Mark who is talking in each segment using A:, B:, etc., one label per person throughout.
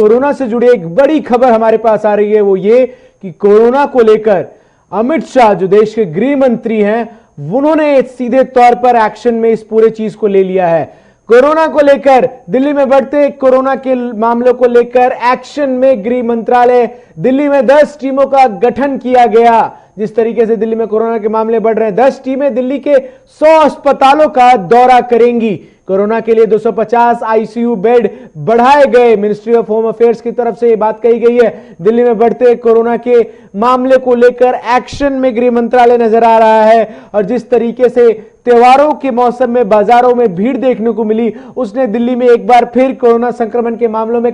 A: Corona से जुड़ी एक बड़ी खबर हमारे पास आ रही है, वो ये कि कोरोना को लेकर अमित शाह जो देश के गृह मंत्री हैं, उन्होंने सीधे तौर पर एक्शन में इस पूरे चीज को ले लिया है। कोरोना को लेकर दिल्ली में बढ़ते कोरोना के मामलों को लेकर एक्शन में गृह मंत्रालय, दिल्ली में 10 टीमों का गठन किया गया। जिस तरीके से दिल्ली में कोरोना के मामले बढ़ रहे हैं, 10 टीमें दिल्ली के 100 अस्पतालों का दौरा करेंगी। कोरोना के लिए 250 आईसीयू बेड बढ़ाए गए। मिनिस्ट्री ऑफ होम अफेयर्स की तरफ से यह बात कही गई है। दिल्ली में बढ़ते कोरोना के मामले को लेकर एक्शन में गृह मंत्रालय नजर आ रहा है और जिस तरीके से त्योहारों के मौसम में बाजारों में भीड़ देखने को मिली, उसने दिल्ली में एक बार फिर कोरोना संक्रमण के मामलों में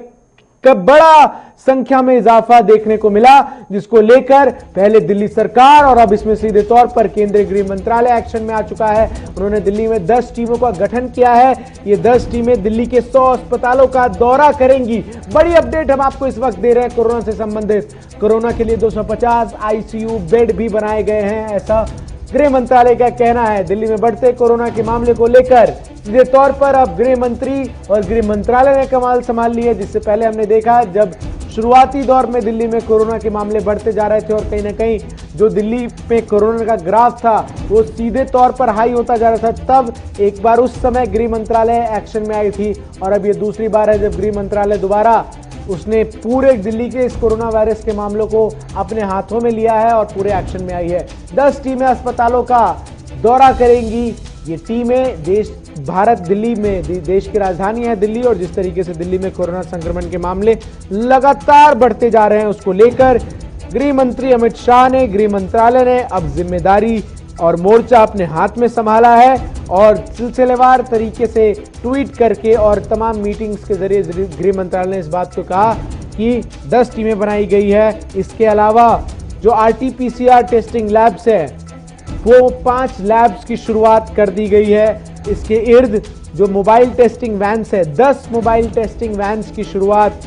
A: बड़ा संख्या में इजाफा देखने को मिला, जिसको लेकर पहले दिल्ली सरकार और अब इसमें सीधे तौर पर केंद्रीय गृह मंत्रालय एक्शन में आ चुका है। उन्होंने दिल्ली में 10 टीमों का गठन किया है। ये 10 टीमें दिल्ली के 100 अस्पतालों का दौरा करेंगी। बड़ी अपडेट हम आपको इस वक्त दे रहे हैं कोरोना से संबंधित। कोरोना के लिए 250 आईसीयू बेड भी बनाए गए हैं, ऐसा गृह मंत्रालय का कहना है। दिल्ली में बढ़ते कोरोना के मामले को लेकर सीधे तौर पर अब गृह मंत्री और गृह मंत्रालय ने कमाल संभाल ली है। जिससे पहले हमने देखा जब शुरुआती दौर में दिल्ली में कोरोना के मामले बढ़ते जा रहे थे और कहीं ना कहीं जो दिल्ली में कोरोना का ग्राफ था वो सीधे तौर पर हाई होता जा रहा था, तब एक बार उस समय गृह मंत्रालय एक्शन में आई थी और अब ये दूसरी बार है जब गृह मंत्रालय दोबारा उसने पूरे दिल्ली के इस कोरोना वायरस के मामलों को अपने हाथों में लिया है और पूरे एक्शन में आई है। 10 टीमें अस्पतालों का दौरा करेंगी। ये टीमें भारत दिल्ली में, देश की राजधानी है दिल्ली, और जिस तरीके से दिल्ली में कोरोना संक्रमण के मामले लगातार बढ़ते जा रहे हैं उसको लेकर गृह मंत्री अमित शाह ने, गृह मंत्रालय ने अब जिम्मेदारी और मोर्चा अपने हाथ में संभाला है और सिलसिलेवार तरीके से ट्वीट करके और तमाम मीटिंग्स के जरिए गृह मंत्रालय ने इस बात को कहा कि 10 टीमें बनाई गई है। इसके अलावा जो आरटीपीसीआर टेस्टिंग लैब्स है वो 5 लैब्स की शुरुआत कर दी गई है। इसके इर्द जो मोबाइल टेस्टिंग वैन्स है, 10 मोबाइल टेस्टिंग वैन्स की शुरुआत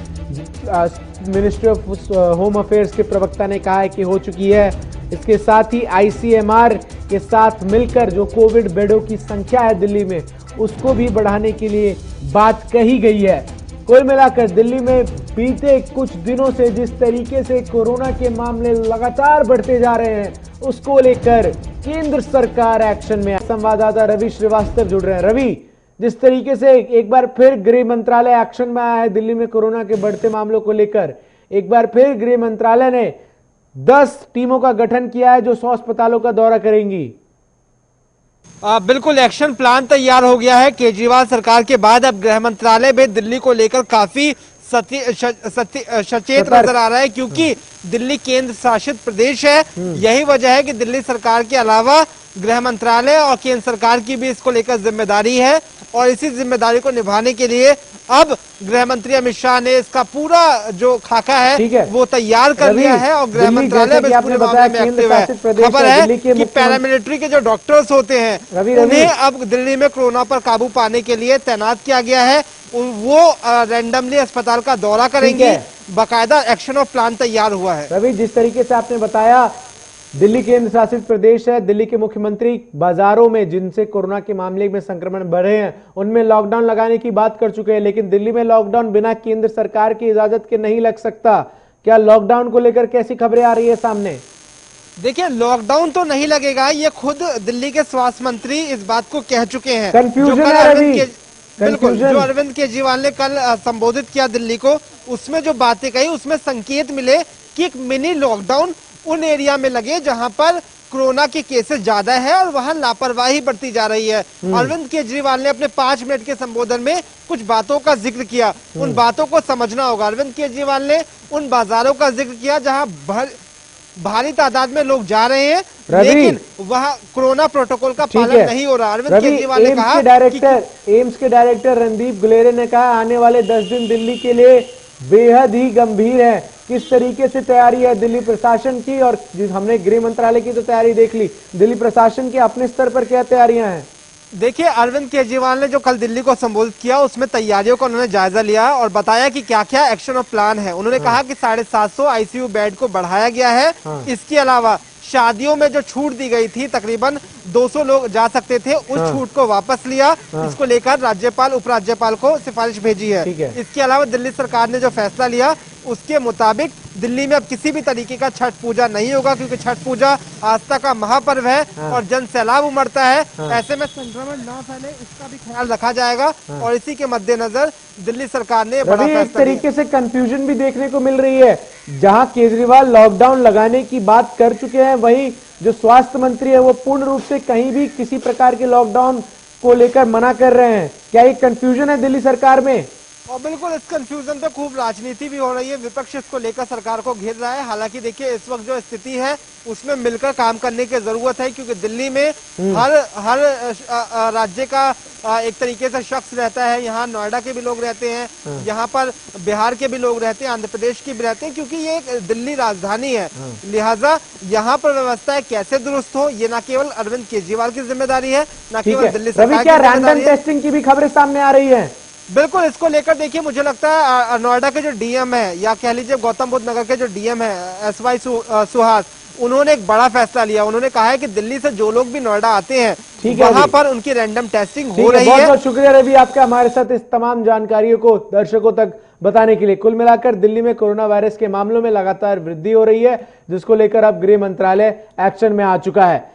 A: मिनिस्ट्री ऑफ होम अफेयर्स के प्रवक्ता ने कहा है कि हो चुकी है। इसके साथ ही आईसीएमआर के साथ मिलकर जो कोविड बेडों की संख्या है दिल्ली में, उसको भी बढ़ाने के लिए बात कही गई है। कुल मिलाकर दिल्ली में बीते कुछ दिनों से जिस तरीके से कोरोना के मामले लगातार बढ़ते जा रहे हैं, उसको लेकर केंद्र सरकार एक्शन में। संवाददाता रवि श्रीवास्तव जुड़ रहे हैं। रवि, जिस तरीके से एक बार फिर गृह मंत्रालय एक्शन में आया है दिल्ली में कोरोना के बढ़ते मामलों को लेकर, एक बार फिर गृह मंत्रालय ने 10 टीमों का गठन किया है जो 100 अस्पतालों का दौरा करेंगी।
B: बिल्कुल एक्शन प्लान तैयार हो गया है। केजरीवाल सरकार के बाद अब गृह मंत्रालय भी दिल्ली को लेकर काफी सचेत नजर आ रहा है, क्योंकि दिल्ली केंद्र शासित प्रदेश है। यही वजह है कि दिल्ली सरकार के अलावा गृह मंत्रालय और केंद्र सरकार की भी इसको लेकर जिम्मेदारी है और इसी जिम्मेदारी को निभाने के लिए अब गृह मंत्री अमित शाह ने इसका पूरा जो खाका है वो तैयार कर लिया है और गृह मंत्रालय में पूरे मामले में एक्टिव है। खबर है कि पैरामिलिट्री के जो डॉक्टर्स होते हैं उन्हें अब दिल्ली में कोरोना पर काबू पाने के लिए तैनात किया गया है। वो रैंडमली अस्पताल का दौरा करेंगे। बाकायदा एक्शन ऑफ प्लान तैयार हुआ है।
A: रवि, जिस तरीके से आपने बताया दिल्ली केंद्र शासित प्रदेश है, दिल्ली के मुख्यमंत्री बाजारों में जिनसे कोरोना के मामले में संक्रमण बढ़े हैं उनमें लॉकडाउन लगाने की बात कर चुके हैं, लेकिन दिल्ली में लॉकडाउन बिना केंद्र सरकार की इजाजत के नहीं लग सकता। क्या लॉकडाउन को लेकर कैसी खबरें आ रही है सामने?
B: देखिए, लॉकडाउन तो नहीं लगेगा, ये खुद दिल्ली के स्वास्थ्य मंत्री इस बात को कह चुके हैं। बिल्कुल, जो अरविंद केजरीवाल ने कल संबोधित किया दिल्ली को, उसमें जो बातें कही उसमें संकेत मिले कि एक मिनी लॉकडाउन उन एरिया में लगे जहां पर कोरोना के केसेस ज्यादा है और वहां लापरवाही बढ़ती जा रही है। अरविंद केजरीवाल ने अपने 5 मिनट के संबोधन में कुछ बातों का जिक्र किया, उन बातों को समझना होगा। अरविंद केजरीवाल ने उन बाजारों का जिक्र किया जहां भारी तादाद में लोग जा रहे हैं लेकिन वहां कोरोना प्रोटोकॉल का पालन नहीं हो रहा। अरविंद केजरीवाल ने कहा
A: एम्स के डायरेक्टर रणदीप गुलेरिया ने कहा आने वाले 10 दिन दिल्ली के लिए बेहद ही गंभीर है। किस तरीके से तैयारी है दिल्ली प्रशासन की, और हमने गृह मंत्रालय की तो तैयारी देख ली, दिल्ली प्रशासन की अपने स्तर पर क्या तैयारियां हैं?
B: देखिए, अरविंद केजरीवाल ने जो कल दिल्ली को संबोधित किया उसमें तैयारियों का उन्होंने जायजा लिया और बताया कि क्या क्या एक्शन और प्लान है। उन्होंने कहा कि 750 आईसीयू बेड को बढ़ाया गया है। इसके अलावा शादियों में जो छूट दी गई थी, तकरीबन 200 लोग जा सकते थे, उस छूट को वापस लिया। इसको लेकर राज्यपाल उपराज्यपाल को सिफारिश भेजी है। इसके अलावा दिल्ली सरकार ने जो फैसला लिया उसके मुताबिक दिल्ली में अब किसी भी तरीके का छठ पूजा नहीं होगा, क्योंकि छठ पूजा आस्था का महापर्व है और जन सैलाब उमड़ता है। ऐसे में संक्रमण न फैले इसका भी ख्याल रखा जाएगा और इसी के मद्देनजर दिल्ली सरकार ने बड़ा फैसला
A: एक तरीके से कंफ्यूजन भी देखने को मिल रही है। जहां केजरीवाल लॉकडाउन लगाने की बात कर चुके हैं, वहीं जो स्वास्थ्य मंत्री है वो पूर्ण रूप से कहीं भी किसी प्रकार के लॉकडाउन को लेकर मना कर रहे हैं। क्या ये कंफ्यूजन है दिल्ली सरकार में?
B: और बिल्कुल इस कंफ्यूजन पे खूब राजनीति भी हो रही है, विपक्ष इसको लेकर सरकार को घेर रहा है। हालांकि देखिए इस वक्त जो स्थिति है उसमें मिलकर काम करने की जरूरत है, क्योंकि दिल्ली में हर राज्य का एक तरीके से शख्स रहता है। यहाँ नोएडा के भी लोग रहते हैं, यहाँ पर बिहार के भी लोग रहते हैं, आंध्र प्रदेश के भी रहते हैं, क्योंकि ये एक दिल्ली राजधानी है। लिहाजा यहाँ पर व्यवस्थाएं कैसे दुरुस्त हो, ये न केवल अरविंद केजरीवाल की जिम्मेदारी है, न केवल दिल्ली सरकार की
A: रैंडम टेस्टिंग की भी खबरें सामने आ रही है।
B: बिल्कुल, इसको लेकर देखिए मुझे लगता है नोएडा के जो डीएम है, या कह लीजिए गौतम बुद्ध नगर के जो डीएम है SY सुहास, उन्होंने एक बड़ा फैसला लिया। उन्होंने कहा है कि दिल्ली से जो लोग भी नोएडा आते हैं वहां पर उनकी रैंडम टेस्टिंग हो रही है।
A: बहुत बहुत शुक्रिया रवि आपका हमारे साथ इस तमाम जानकारियों को दर्शकों तक बताने के लिए। कुल मिलाकर दिल्ली में कोरोना वायरस के मामलों में लगातार वृद्धि हो रही है, जिसको लेकर अब गृह मंत्रालय एक्शन में आ चुका है।